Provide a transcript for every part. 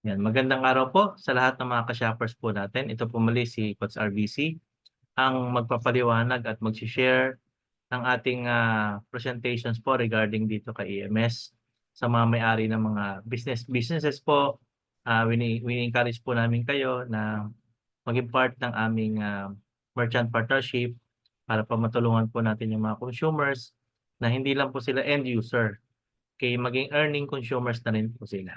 Yan, magandang araw po sa lahat ng mga ka-shoppers po natin. Ito po muli si Coach RBC, ang magpapaliwanag at mag-share ng ating presentations po regarding dito kay EMS sa mga may-ari ng mga businesses po. We encourage po namin kayo na maging part ng aming merchant partnership para pa matulungan po natin yung mga consumers na hindi lang po sila end user, kaya maging earning consumers na rin po sila.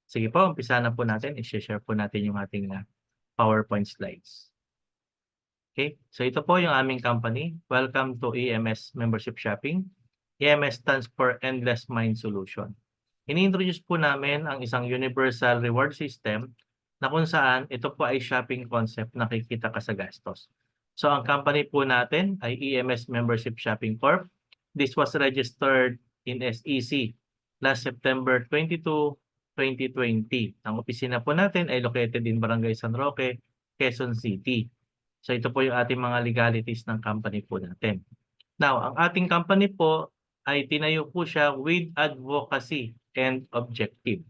Sige po, umpisa na po natin. I-share po natin yung ating PowerPoint slides. Okay, so ito po yung aming company. Welcome to EMS Membership Shopping. EMS stands for Endless Mind Solution. Ini-introduce po namin ang isang universal reward system na kung saan ito po ay shopping concept na kikita ka sa gastos. So ang company po natin ay EMS Membership Shopping Corp. This was registered in SEC last September 22, 2020. Ang opisina po natin ay located in Barangay San Roque, Quezon City. So ito po yung ating mga legalities ng company po natin. Now, ang ating company po ay tinayo po siya with advocacy and objective.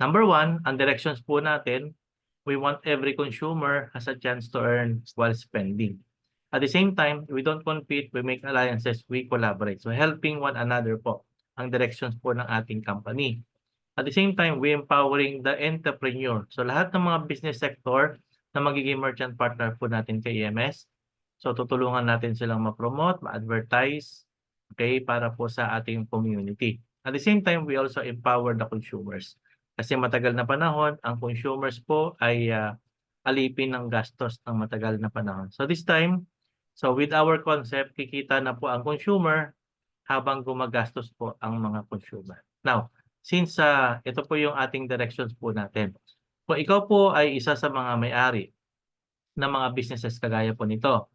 Number one, ang directions po natin, we want every consumer has a chance to earn while spending. At the same time, we don't compete, we make alliances, we collaborate. So helping one another po ang directions po ng ating company. At the same time, we empowering the entrepreneur. So lahat ng mga business sector na magiging merchant partner po natin kay EMS. So tutulungan natin silang ma-promote, ma-advertise, okay, para po sa ating community. At the same time, we also empower the consumers. Kasi matagal na panahon, ang consumers po ay alipin ng gastos ng matagal na panahon. So this time, so with our concept, kikita na po ang consumer habang gumagastos po ang mga consumer. Now, since ito po yung ating directions po natin. Kung ikaw po ay isa sa mga may-ari ng mga businesses kagaya po nito.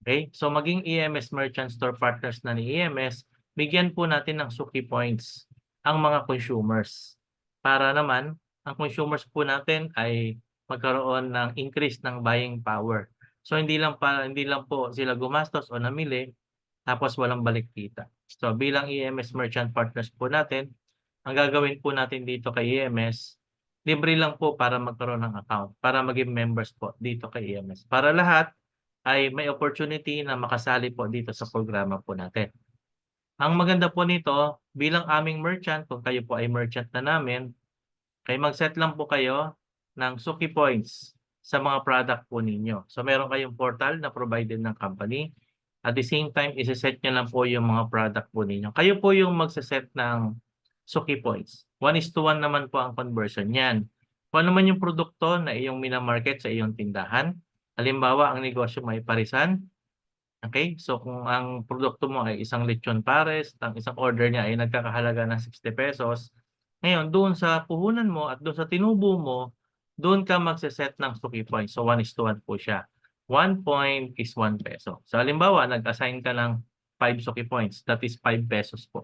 Okay? So maging EMS Merchant Store Partners na ni EMS, bigyan po natin ng suki points ang mga consumers. Para naman, ang consumers po natin ay magkaroon ng increase ng buying power. So hindi lang po sila gumastos o namili tapos walang balik kita. So bilang EMS Merchant Partners po natin, ang gagawin po natin dito kay EMS, libre lang po para magkaroon ng account, para maging members po dito kay EMS. Para lahat ay may opportunity na makasali po dito sa programa po natin. Ang maganda po nito, bilang aming merchant, kung kayo po ay merchant na namin, kay mag-set lang po kayo ng suki points sa mga product po ninyo. So meron kayong portal na provided ng company. At the same time, isi-set nyo lang po yung mga product po ninyo. Kayo po yung magsaset ng suki points. 1:1 naman po ang conversion niyan. Kung ano man yung produkto na iyong minamarket sa iyong tindahan, halimbawa ang negosyo may parisan, okay? So kung ang produkto mo ay isang lechon pares, ang isang order niya ay nagkakahalaga ng 60 pesos, ngayon doon sa puhunan mo at doon sa tinubo mo, doon ka magse-set ng suki points. So 1:1 po siya. 1 point is 1 peso. So halimbawa, nag-assign ka ng 5 suki points, that is 5 pesos po.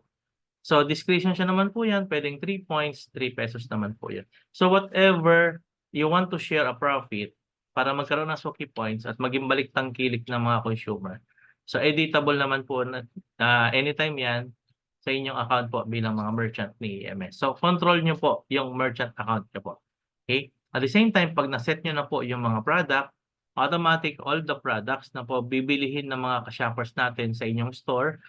So discretion siya naman po yan, pwedeng 3 points, 3 pesos naman po yan. So whatever you want to share a profit para magkaroon ng suki points at maging balik tangkilik ng mga consumer. So editable naman po na anytime yan sa inyong account po bilang mga merchant ni EMS. So control nyo po yung merchant account nyo po. Okay? At the same time, pag na-set nyo na po yung mga product, automatic all the products na po bibilihin ng mga ka-shoppers natin sa inyong store,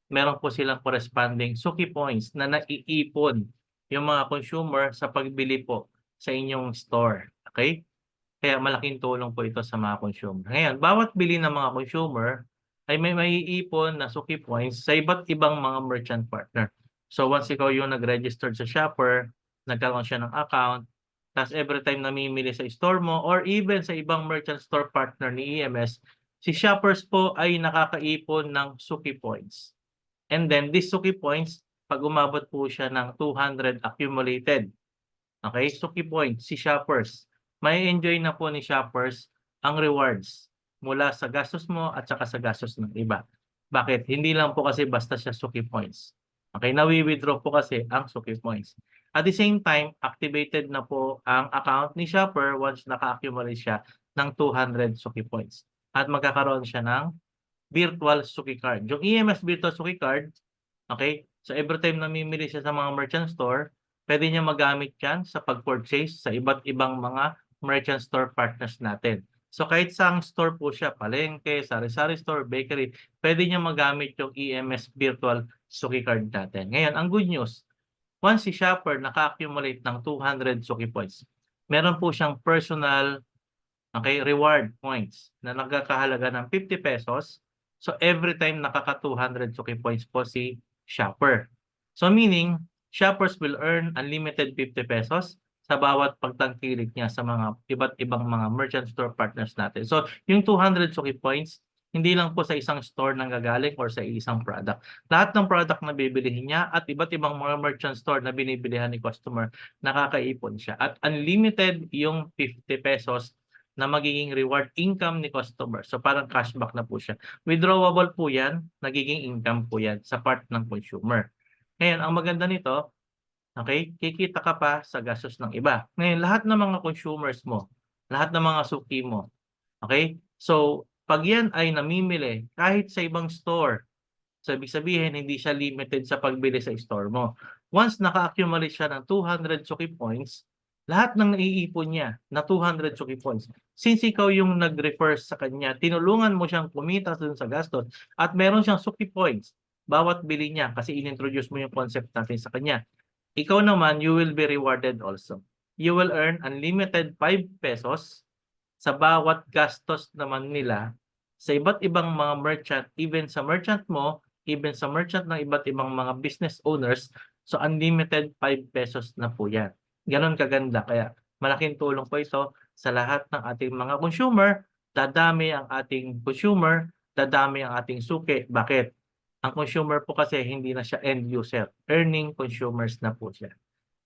meron po silang corresponding suki points na naiipon yung mga consumer sa pagbili po sa inyong store. Okay? Kaya malaking tulong po ito sa mga consumer. Ngayon, bawat bili ng mga consumer ay may maiipon na suki points sa iba't ibang mga merchant partner. So once ikaw yung nag-registered sa shopper, nagkaroon siya ng account, tapos every time namimili sa store mo or even sa ibang merchant store partner ni EMS, si shoppers po ay nakakaipon ng suki points. And then, these suki points, pag umabot po siya ng 200 accumulated, okay, suki points, si shoppers, may enjoy na po ni shoppers ang rewards mula sa gastos mo at saka sa gastos ng iba. Bakit? Hindi lang po kasi basta siya suki points. Okay, nawi-withdraw po kasi ang suki points. At the same time, activated na po ang account ni shopper once naka-accumulate siya ng 200 suki points. at magkakaroon siya ng virtual Suki card. Yung EMS virtual Suki card, okay? So every time namimili siya sa mga merchant store, pwede niya magamit yan sa pag-purchase sa iba't ibang mga merchant store partners natin. So kahit saang store po siya, palengke, sari-sari store, bakery, pwede niya magamit yung EMS virtual Suki card natin. Ngayon, ang good news, once si shopper naka-accumulate ng 200 Suki points, meron po siyang personal, okay, reward points na nagkakahalaga ng 50 pesos. So every time nakaka 200 Suki points po si shopper. So meaning, shoppers will earn unlimited 50 pesos sa bawat pagtangkilik niya sa mga iba't ibang mga merchant store partners natin. So yung 200 Suki points, hindi lang po sa isang store nanggagaling or sa isang product. Lahat ng product na bibilihin niya at iba't ibang mga merchant store na binibilihan ni customer, nakakaipon siya. At unlimited yung 50 pesos na magiging reward income ni customer. So parang cashback na po siya. Withdrawable po yan, nagiging income po yan sa part ng consumer. Ngayon, ang maganda nito, okay, kikita ka pa sa gastos ng iba. Ngayon, lahat ng mga consumers mo, lahat ng mga suki mo, okay? So, pag yan ay namimili kahit sa ibang store, so ibig sabihin hindi siya limited sa pagbili sa store mo. Once naka-accumulate siya ng 200 Suki points, lahat ng naiipon niya na 200 Suki points, since ikaw yung nag-refer sa kanya, tinulungan mo siyang kumita dun sa gastos at meron siyang Suki points bawat bili niya kasi in-introduce mo yung concept natin sa kanya. Ikaw naman, you will be rewarded also. You will earn unlimited 5 pesos sa bawat gastos naman nila sa iba't ibang mga merchant, even sa merchant mo, even sa merchant ng iba't ibang mga business owners, so unlimited 5 pesos na po yan. Ganon kaganda. Kaya malaking tulong po ito sa lahat ng ating mga consumer. Dadami ang ating consumer, dadami ang ating suki. Bakit? Ang consumer po kasi hindi na siya end user. Earning consumers na po siya.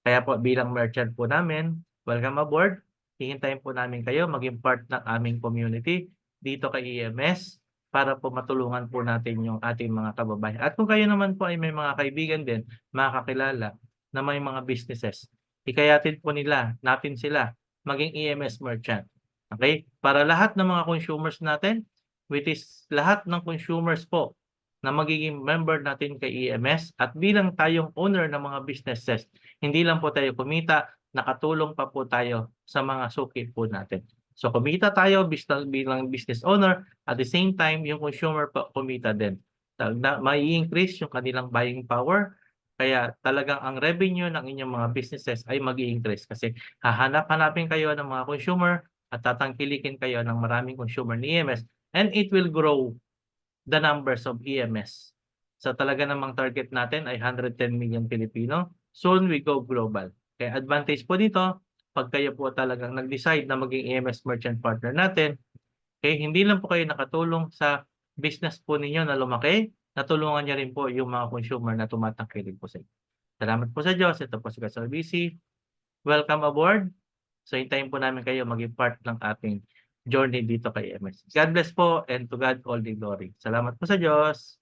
Kaya po bilang merchant po namin, welcome aboard. Hihintayin po namin kayo maging part ng aming community dito kay EMS para po matulungan po natin yung ating mga kababayan. At kung kayo naman po ay may mga kaibigan din, mga kakilala na may mga businesses, hikayatin po nila, natin sila maging EMS merchant. Okay? Para lahat ng mga consumers natin, which is lahat ng consumers po na magiging member natin kay EMS at bilang tayong owner ng mga businesses, hindi lang po tayo kumita, nakatulong pa po tayo sa mga suki po natin. So kumita tayo bilang business owner, at the same time, yung consumer po kumita din. Mai-increase yung kanilang buying power, kaya talagang ang revenue ng inyong mga businesses ay mag-i-increase kasi hahanap-hanapin kayo ng mga consumer at tatangkilikin kayo ng maraming consumer ni EMS and it will grow the numbers of EMS. So talaga namang target natin ay 110 million Pilipino. Soon we go global. Kaya advantage po dito, pag kayo po talagang nag-decide na maging EMS merchant partner natin, okay, hindi lang po kayo nakatulong sa business po ninyo na lumaki, natulungan niya rin po yung mga consumer na tumatangkilik po sa inyo. Salamat po sa Diyos. Ito po si Kasal BC. Welcome aboard. So hintayin po namin kayo maging part ng ating journey dito kay EMS. God bless po and to God all the glory. Salamat po sa Diyos.